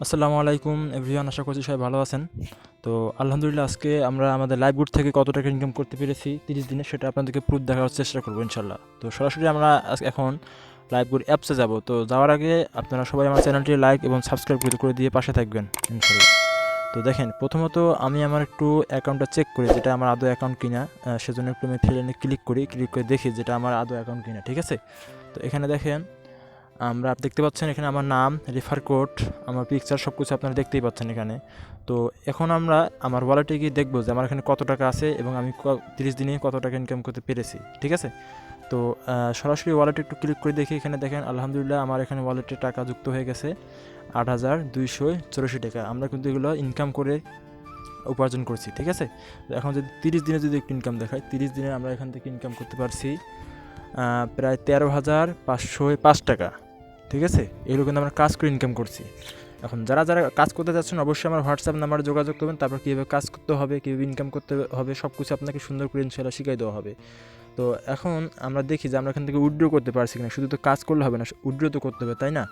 আসসালামু আলাইকুম এভরিওয়ান, আশা করছি সবাই ভালো আছেন। তো আলহামদুলিল্লাহ, আজকে আমরা আমাদের লাইভগুড থেকে কত টাকা ইনকাম করতে পেরেছি 30 দিনে, সেটা আপনাদেরকে প্রুফ দেখার চেষ্টা করবো ইনশাল্লাহ। তো সরাসরি আমরা এখন লাইভগুড অ্যাপসে যাব। তো যাওয়ার আগে আপনারা সবাই আমার চ্যানেলটি লাইক এবং সাবস্ক্রাইব করে দিয়ে পাশে থাকবেন ইনশাল্লাহ। তো দেখেন, প্রথমত আমি আমার একটু অ্যাকাউন্টটা চেক করি যেটা আমার আদৌ অ্যাকাউন্ট কিনা। সেজন্য একটু আমি থ্রি লাইনে ক্লিক করে দেখি যেটা আমার আদৌ অ্যাকাউন্ট কিনা, ঠিক আছে। তো এখানে দেখেন, আমরা দেখতে পাচ্ছেন এখানে আমার নাম, রেফার কোড, আমার পিকচার সব কিছু আপনারা দেখতেই পাচ্ছেন এখানে। তো এখন আমরা আমার ওয়ালেটে গিয়ে দেখবো যে আমার এখানে কত টাকা আছে এবং আমি 30 দিনে কত টাকা ইনকাম করতে পেরেছি, ঠিক আছে। তো সরাসরি ওয়ালেটে একটু ক্লিক করে দেখি, এখানে দেখেন আলহামদুলিল্লাহ আমার এখানে ওয়ালেটে টাকা যুক্ত হয়ে গেছে 8,284 টাকা। আমরা কিন্তু এগুলো ইনকাম করে উপার্জন করছি, ঠিক আছে। তো এখন যদি 30 দিনে যদি একটু ইনকাম দেখায়, 30 দিনে আমরা এখান থেকে ইনকাম করতে পারছি প্রায় 13,505 টাকা, ঠিক আছে। এগুলো কিন্তু আমরা কাজ করে ইনকাম করছি। এখন যারা যারা কাজ করতে যাচ্ছেন অবশ্যই আমার হোয়াটসঅ্যাপ নাম্বারে যোগাযোগ করবেন। তারপর কীভাবে কাজ করতে হবে, কীভাবে ইনকাম করতে হবে, সব কিছু আপনাকে সুন্দর করে ইনশাল্লাহ শিখিয়ে দেওয়া হবে। তো এখন আমরা দেখি যে আমরা এখান থেকে উইথড্র করতে পারছি কিনা। শুধু তো কাজ করলে হবে না, উইথড্র তো করতে হবে, তাই না।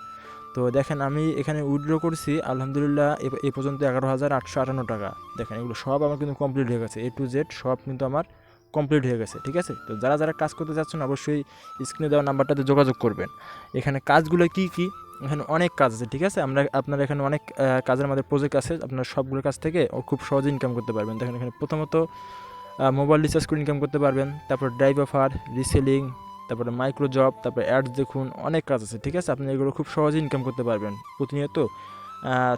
তো দেখেন আমি এখানে উইথড্র করছি আলহামদুলিল্লাহ এ পর্যন্ত 11,858 টাকা। দেখেন এগুলো সব আমার কিন্তু কমপ্লিট হয়ে গেছে, A to Z সব কিন্তু আমার কমপ্লিট হয়ে গেছে, ঠিক আছে। তো যারা যারা কাজ করতে যাচ্ছেন অবশ্যই স্ক্রিনে দেওয়া নাম্বারটাতে যোগাযোগ করবেন। এখানে কাজগুলো কি কি, এখানে অনেক কাজ আছে, ঠিক আছে। আপনার এখানে অনেক কাজের আমাদের প্রজেক্ট আছে, আপনার সবগুলো কাজ থেকে খুব সহজে ইনকাম করতে পারবেন। দেখেন এখানে প্রথমত মোবাইল রিচার্জ করে ইনকাম করতে পারবেন, তারপর ড্রাইভ অফার, রিসেলিং, তারপরে মাইক্রো জব, তারপরে অ্যাডস দেখুন, অনেক কাজ আছে, ঠিক আছে। আপনি এগুলো খুব সহজে ইনকাম করতে পারবেন। প্রতিনিয়ত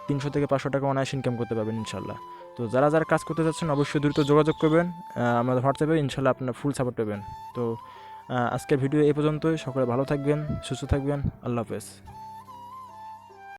300 থেকে 500 টাকা অনায়াসে ইনকাম করতে পারবেন ইনশাল্লাহ। তো যারা যারা কাজ করতে চাচ্ছেন অবশ্যই দ্রুত যোগাযোগ করবেন আমাদের হোয়াটসঅ্যাপে, ইনশাল্লাহ আপনার ফুল সাপোর্ট পাবেন। তো আজকের ভিডিও এই পর্যন্তই। সকলে ভালো থাকবেন, সুস্থ থাকবেন, আল্লাহ হাফেজ।